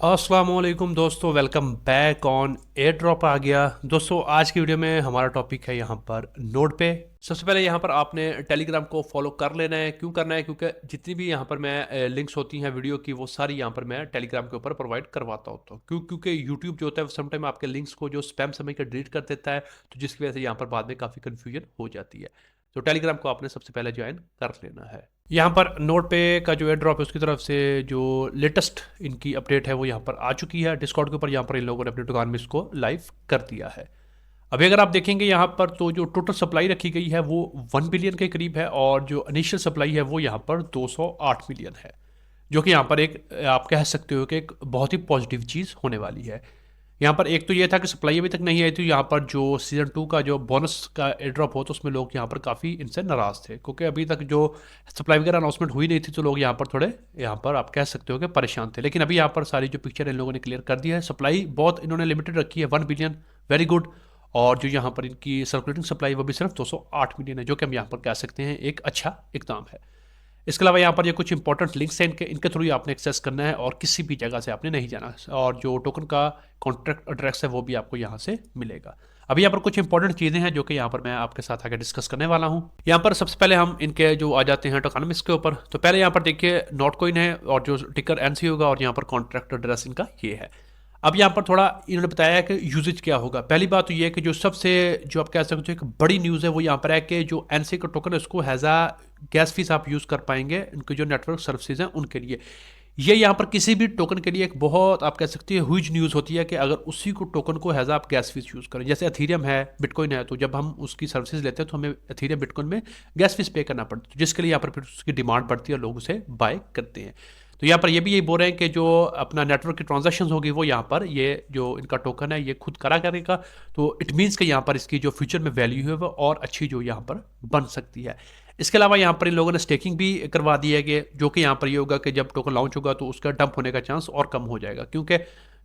अस्सलामुअलैकुम दोस्तों, welcome back on air drop आ गया। दोस्तों आज की वीडियो में हमारा टॉपिक है यहाँ पर नोड पे। सबसे पहले यहाँ पर आपने टेलीग्राम को फॉलो कर लेना है। क्यों करना है? क्योंकि जितनी भी यहाँ पर मैं लिंक्स होती हैं वीडियो की, वो सारी यहाँ पर मैं टेलीग्राम के ऊपर प्रोवाइड करवाता होता हूँ। क्योंकि यूट्यूब जो होता है समटाइम आपके लिंक्स को जो स्पैम समय का डिलीट कर देता है, तो जिसकी वजह से यहाँ पर बाद में काफ़ी कन्फ्यूजन हो जाती है। तो टेलीग्राम को आपने सबसे पहले ज्वाइन कर लेना है। यहाँ पर नोट पे का जो एयर ड्रॉप है उसकी तरफ से जो लेटेस्ट इनकी अपडेट है वो यहाँ पर आ चुकी है। डिस्कॉर्ड के ऊपर यहाँ पर इन लोगों ने अपने दुकान में इसको लाइव कर दिया है। अभी अगर आप देखेंगे यहाँ पर, तो जो टोटल सप्लाई रखी गई है वो 1 बिलियन के करीब है, और जो इनिशियल सप्लाई है वो यहाँ पर 208 मिलियन है। जो कि यहाँ पर एक आप कह सकते हो कि एक बहुत ही पॉजिटिव चीज़ होने वाली है। यहाँ पर एक तो ये था कि सप्लाई अभी तक नहीं आई थी। यहाँ पर जो सीज़न 2 का जो बोनस का एयर ड्रॉप हो, तो उसमें लोग यहाँ पर काफ़ी इनसे नाराज़ थे, क्योंकि अभी तक जो सप्लाई वगैरह अनाउंसमेंट हुई नहीं थी, तो लोग यहाँ पर थोड़े यहाँ पर आप कह सकते हो कि परेशान थे। लेकिन अभी यहाँ पर सारी जो पिक्चर इन लोगों ने क्लियर कर दी है। सप्लाई बहुत इन्होंने लिमिटेड रखी है, 1 बिलियन, वेरी गुड। और जो यहाँ पर इनकी सर्कुलेटिंग सप्लाई वो भी सिर्फ 208 मिलियन है, जो कि हम यहाँ पर कह सकते हैं एक अच्छा इकदाम है। इसके अलावा यहाँ पर ये कुछ इंपॉर्टेंट लिंक्स हैं, इनके इनके थ्रू ही आपने एक्सेस करना है, और किसी भी जगह से आपने नहीं जाना। और जो टोकन का कॉन्ट्रैक्ट एड्रेस है वो भी आपको यहाँ से मिलेगा। अभी यहाँ पर कुछ इंपॉर्टेंट चीज़ें हैं जो कि यहाँ पर मैं आपके साथ आगे डिस्कस करने वाला हूँ। यहाँ पर सबसे पहले हम इनके जो आ जाते हैं टोकनमिक्स के ऊपर। तो पहले यहाँ पर देखिए नोट कॉइन है, और जो टिकर एनसी होगा, और यहाँ पर कॉन्ट्रैक्ट एड्रेस इनका ये है। अब यहाँ पर थोड़ा इन्होंने बताया है कि यूजेज क्या होगा। पहली बात तो ये है कि जो सबसे जो आप कह सकते हो एक बड़ी न्यूज़ है वो यहाँ पर है कि जो एनसी का टोकन है उसको हैज़ आ गैस फीस आप यूज़ कर पाएंगे इनके जो नेटवर्क सर्विसेज हैं उनके लिए। ये यहाँ पर किसी भी टोकन के लिए एक बहुत आप कह सकते हैं ह्यूज न्यूज़ होती है कि अगर उसी को टोकन को हैज़ आप गैस फीस यूज़ करें। जैसे एथीरियम है, बिटकॉइन है, तो जब हम उसकी सर्विसेज लेते हैं तो हमें एथीरियम बिटकॉइन में गैस फीस पे करना पड़ता है, जिसके लिए यहाँ पर फिर उसकी डिमांड बढ़ती है और लोग उसे बाय करते हैं। तो यहाँ पर ये भी यही बोल रहे हैं कि जो अपना नेटवर्क की ट्रांजैक्शंस होगी वो यहाँ पर ये जो इनका टोकन है ये खुद करा करेगा। तो इट मीन्स कि यहाँ पर इसकी जो फ्यूचर में वैल्यू है वो और अच्छी जो यहाँ पर बन सकती है। इसके अलावा यहाँ पर इन लोगों ने स्टेकिंग भी करवा दी है, कि जो कि यहाँ पर ये होगा कि जब टोकन लॉन्च होगा तो उसका डंप होने का चांस और कम हो जाएगा, क्योंकि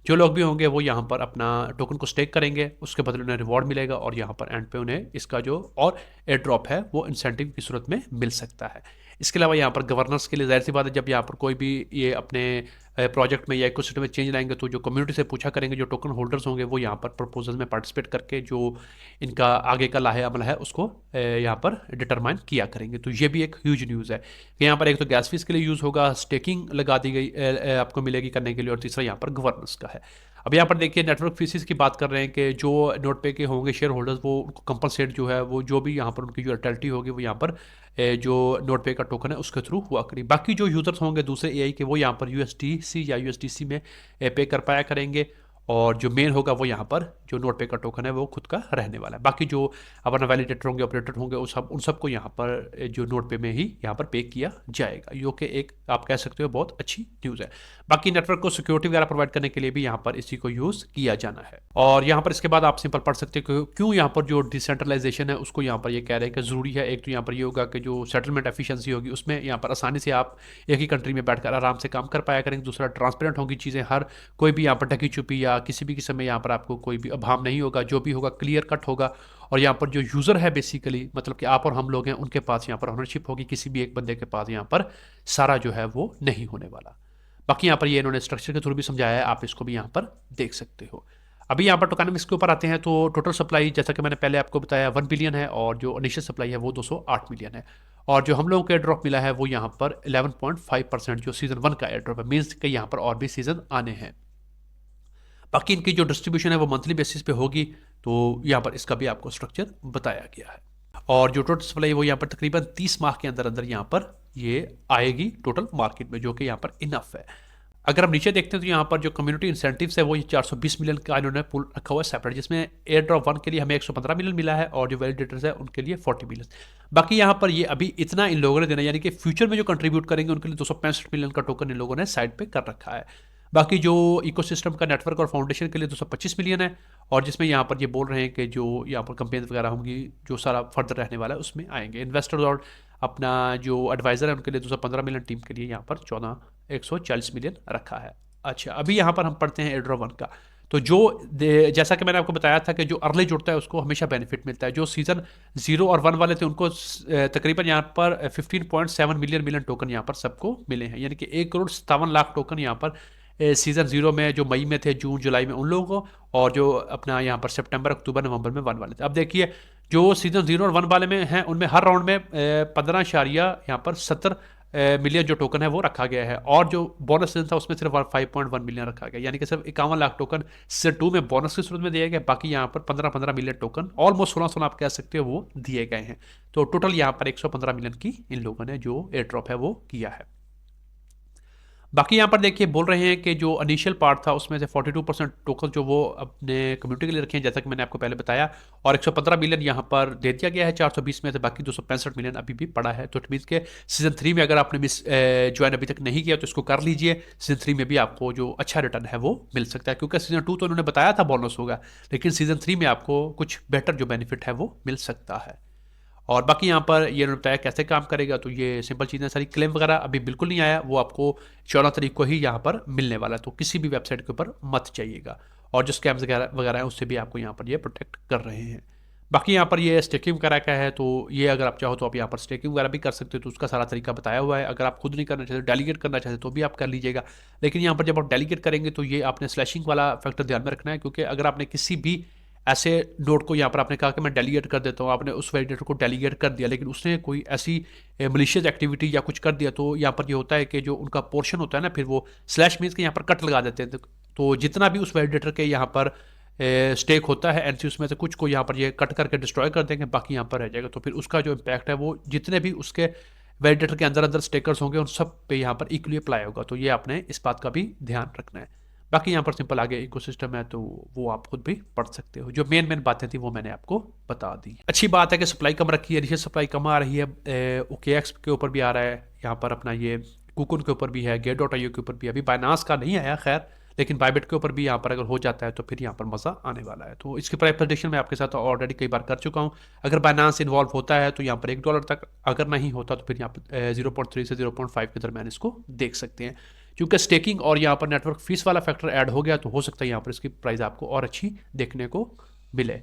जो लोग भी होंगे वो यहाँ पर अपना टोकन को स्टेक करेंगे, उसके बदले उन्हें रिवॉर्ड मिलेगा, और यहाँ पर एंड पे उन्हें इसका जो और एयर ड्रॉप है वो इंसेंटिव की सूरत में मिल सकता है। इसके अलावा यहाँ पर गवर्नेंस के लिए जाहिर सी बात है, जब यहाँ पर कोई भी ये अपने प्रोजेक्ट में या इकोसिस्टम में चेंज लाएंगे, तो जो कम्युनिटी से पूछा करेंगे, जो टोकन होल्डर्स होंगे वो यहाँ पर प्रपोजल में पार्टिसिपेट करके जो इनका आगे का लाहे अमल है उसको यहाँ पर डिटरमाइन किया करेंगे। तो ये भी एक ह्यूज न्यूज़ है कि यहाँ पर एक तो गैस फीस के लिए यूज़ होगा, स्टेकिंग लगा दी गई आपको मिलेगी करने के लिए, और तीसरा यहाँ पर गवर्नेंस का है। अब यहाँ पर देखिए नेटवर्क फीसिस की बात कर रहे हैं कि जो नोट पे के होंगे शेयर होल्डर्स वो उनको कंपलसेट जो है वो जो भी यहाँ पर उनकी जो अटैलिटी होगी वो यहाँ पर जो नोट पे का टोकन है उसके थ्रू हुआ करेगी। बाकी जो यूज़र्स होंगे दूसरे एआई के वो यहाँ पर यूएसडीसी या यूएसडीसी में पे कर पाया करेंगे, और जो मेन होगा वो यहाँ पर जो नोट पे का टोकन है वो खुद का रहने वाला है। बाकी जो अपना वैलिडेटर होंगे, ऑपरेटर होंगे, उन सबको यहाँ पर जो नोट पे में ही यहाँ पर पे किया जाएगा, जो कि एक आप कह सकते हो बहुत अच्छी न्यूज़ है। बाकी नेटवर्क को सिक्योरिटी वगैरह प्रोवाइड करने के लिए भी यहाँ पर इसी को यूज़ किया जाना है। और यहाँ पर इसके बाद आप सिंपल पढ़ सकते हो क्यों यहाँ पर जो डिसेंट्रलाइजेशन है उसको यहाँ पर ये कह रहे हैं कि ज़रूरी है। एक तो यहाँ पर ये होगा कि जो सेटलमेंट एफिशिएंसी होगी उसमें यहाँ पर आसानी से आप एक ही कंट्री में बैठकर आराम से काम कर पाया करेंगे। दूसरा ट्रांसपेरेंट होगी चीज़ें, हर कोई भी यहाँ पर ढकी छुपी या किसी भी किस्म में यहाँ पर आपको कोई भी अभाव नहीं होगा, जो भी होगा क्लियर कट होगा। और यहाँ पर जो यूज़र है बेसिकली मतलब कि आप और हम लोग हैं, उनके पास यहाँ पर ओनरशिप होगी, किसी भी एक बंदे के पास यहाँ पर सारा जो है वो नहीं होने वाला। बाकी यहाँ पर ये इन्होंने स्ट्रक्चर के थ्रू भी समझाया है, आप इसको भी यहाँ पर देख सकते हो। अभी यहाँ पर टोकनमिक्स के ऊपर आते हैं, तो टोटल सप्लाई जैसा कि मैंने पहले आपको बताया 1 बिलियन है, और जो इनिशियल सप्लाई है वो 208 मिलियन है। और जो हम लोगों को एयर ड्रॉप मिला है वो यहाँ पर 11.5% जो सीज़न 1 का एयर ड्रॉप है, मीन्स कि यहाँ पर और भी सीज़न आने हैं। बाकी इनकी जो डिस्ट्रीब्यूशन है वो मंथली बेसिस पे होगी, तो यहाँ पर इसका भी आपको स्ट्रक्चर बताया गया है। और जो टोटल सप्लाई वो यहाँ पर तकरीबन 30 माह के अंदर अंदर यहाँ पर ये आएगी टोटल मार्केट में, जो कि यहाँ पर इनफ है। अगर हम नीचे देखते हैं तो यहाँ पर जो कम्युनिटी इंसेंटिव्स है वो ये 420 मिलियन का इन्होंने पूल रखा हुआ है सेपरेट, जिसमें एयर ड्रॉप 1 के लिए हमें 115 मिलियन मिला है, और जो वैलिडेटर्स है उनके लिए 40 मिलियन। बाकी यहाँ पर ये अभी इतना इन लोगों ने देना, यानी कि फ्यूचर में जो कंट्रीब्यूट करेंगे उनके लिए 265 मिलियन का टोकन इन लोगों ने साइड पे कर रखा है। बाकी जो इकोसिस्टम का नेटवर्क और फाउंडेशन के लिए 225 मिलियन है, और जिसमें यहाँ पर ये बोल रहे हैं कि जो यहाँ पर कंपेन वगैरह होंगी जो सारा फर्दर रहने वाला है उसमें आएंगे इन्वेस्टर्स, और अपना जो एडवाइज़र है उनके लिए 215 मिलियन, टीम के लिए यहाँ पर 140 मिलियन रखा है। अच्छा, अभी यहाँ पर हम पढ़ते हैं एयर ड्रॉप 1 का। तो जो जैसा कि मैंने आपको बताया था कि जो अर्ली जुड़ता है उसको हमेशा बेनिफिट मिलता है। जो सीज़न 0 और 1 वाले थे उनको तकरीबन यहाँ पर 15.7 मिलियन टोकन यहाँ पर सबको मिले हैं, यानी कि 1 करोड़ 57 लाख टोकन यहाँ पर सीज़न 0 में जो मई में थे, जून जुलाई में उन लोगों को, और जो अपना यहाँ पर सितंबर अक्टूबर नवंबर में 1 वाले थे। अब देखिए जो सीज़न 0 और 1 वाले में हैं उनमें हर राउंड में 15 यहाँ पर 70 मिलियन जो टोकन है वो रखा गया है, और जो बोनस सीजन था उसमें सिर्फ 5.1 मिलियन रखा गया, यानी कि सिर्फ 51 लाख टोकन सीजन 2 में बोनस के सूरत में दिए गए। बाकी यहाँ पर 15-15 मिलियन टोकन, ऑलमोस्ट 16 आप कह सकते हो, वो दिए गए हैं। तो टोटल यहाँ पर 115 मिलियन की इन लोगों ने जो एयर ड्रॉप है वो किया है। बाकी यहाँ पर देखिए बोल रहे हैं कि जो इनिशियल पार्ट था उसमें से 42% टोकन जो वो अपने कम्युनिटी के लिए रखे हैं, जैसा कि मैंने आपको पहले बताया, और 115 मिलियन यहाँ पर दे दिया गया है 420 में से, बाकी 265 मिलियन अभी भी पड़ा है। तो इट मीन्स के सीजन 3 में अगर आपने ज्वाइन अभी तक नहीं किया तो इसको कर लीजिए, सीजन 3 में भी आपको जो अच्छा रिटर्न है वो मिल सकता है, क्योंकि सीजन 2 तो उन्होंने बताया था बोनस होगा, लेकिन सीजन 3 में आपको कुछ बेटर जो बेनिफिट है वो मिल सकता है। और बाकी यहाँ पर ये उन्होंने बताया कैसे काम करेगा, तो ये सिंपल चीज़ें सारी, क्लेम वगैरह अभी बिल्कुल नहीं आया, वो आपको 14 तारीख को ही यहाँ पर मिलने वाला है, तो किसी भी वेबसाइट के ऊपर मत जाइएगा, और जो स्कैम्स वगैरह हैं उससे भी आपको यहाँ पर ये प्रोटेक्ट कर रहे हैं। बाकी यहाँ पर ये स्टेकिंग वगैरह का है, तो ये अगर आप चाहो तो आप यहाँ पर स्टेकिंग वगैरह भी कर सकते हो, तो उसका सारा तरीका बताया हुआ है। अगर आप खुद नहीं करना चाहते, डेलीगेट करना चाहते तो भी आप कर लीजिएगा, लेकिन यहाँ पर जब आप डेलीगेट करेंगे तो ये आपने स्लैशिंग वाला फैक्टर ध्यान में रखना है, क्योंकि अगर आपने किसी भी ऐसे नोड को यहाँ पर आपने कहा कि मैं डेलीगेट कर देता हूँ, आपने उस वैलिडेटर को डेलीगेट कर दिया, लेकिन उसने कोई ऐसी मलिशियस एक्टिविटी या कुछ कर दिया, तो यहाँ पर ये होता है कि जो उनका पोर्शन होता है ना, फिर वो स्लैश मीन्स के यहाँ पर कट लगा देते हैं, तो जितना भी उस वैलिडेटर के यहाँ पर स्टेक होता है एनसी, उसमें से कुछ को यहाँ पर ये कट करके डिस्ट्रॉय कर देंगे, बाकी यहाँ पर रह जाएगा। तो फिर उसका जो इम्पैक्ट है वो जितने भी उसके वैलिडेटर के अंदर अंदर स्टेकर्स होंगे उन सब पे यहाँ पर इक्वली अप्लाई होगा, तो ये आपने इस बात का भी ध्यान रखना है। बाकी यहाँ पर सिंपल आगे इकोसिस्टम है, तो वो आप खुद भी पढ़ सकते हो, जो मेन बातें थी वो मैंने आपको बता दी। अच्छी बात है कि सप्लाई कम रखी है, इनिशियल सप्लाई कम आ रही है, OKX के ऊपर भी आ रहा है, यहाँ पर अपना ये कुकुन के ऊपर भी है, Gate.io के ऊपर भी, अभी बाइनांस का नहीं आया खैर, लेकिन बाइबिट के ऊपर भी यहाँ पर अगर हो जाता है तो फिर यहाँ पर मज़ा आने वाला है। तो इसकी प्राइस प्रेडिक्शन मैं आपके साथ ऑलरेडी कई बार कर चुका हूँ। अगर बाइनांस इन्वॉल्व होता है तो यहाँ पर $1 तक, अगर नहीं होता तो फिर यहाँ पर 0.3 से 0.5 के दरमियान इसको देख सकते हैं, क्योंकि स्टेकिंग और यहाँ पर नेटवर्क फीस वाला फैक्टर ऐड हो गया, तो हो सकता है यहाँ पर इसकी प्राइस आपको और अच्छी देखने को मिले।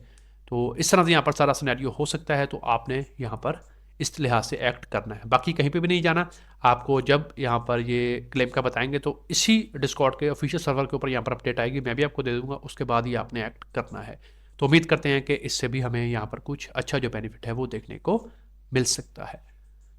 तो इस तरह से यहाँ पर सारा सिनेरियो हो सकता है, तो आपने यहाँ पर इस लिहाज से एक्ट करना है। बाकी कहीं पे भी नहीं जाना आपको, जब यहाँ पर ये क्लेम का बताएंगे तो इसी डिस्कॉर्ड के ऑफिशियल सर्वर के ऊपर यहाँ पर अपडेट आएगी, मैं भी आपको दे दूंगा, उसके बाद ही आपने एक्ट करना है। तो उम्मीद करते हैं कि इससे भी हमें यहाँ पर कुछ अच्छा जो बेनिफिट है वो देखने को मिल सकता है।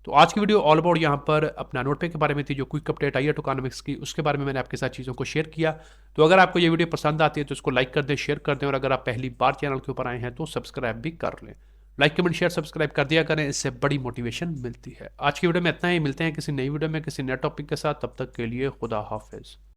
तो आज की वीडियो ऑल अबाउट यहाँ पर अपना नोटपे के बारे में थी, जो क्विक अपडेट आई है टोकनॉमिक्स की, उसके बारे में मैंने आपके साथ चीज़ों को शेयर किया। तो अगर आपको ये वीडियो पसंद आती है तो इसको लाइक कर दें, शेयर कर दें, और अगर आप पहली बार चैनल के ऊपर आए हैं तो सब्सक्राइब भी कर लें। लाइक कमेंट शेयर सब्सक्राइब कर दिया करें, इससे बड़ी मोटिवेशन मिलती है। आज की वीडियो में इतना ही, मिलते हैं किसी नई वीडियो में किसी नए टॉपिक के साथ, तब तक के लिए खुदा हाफिज़।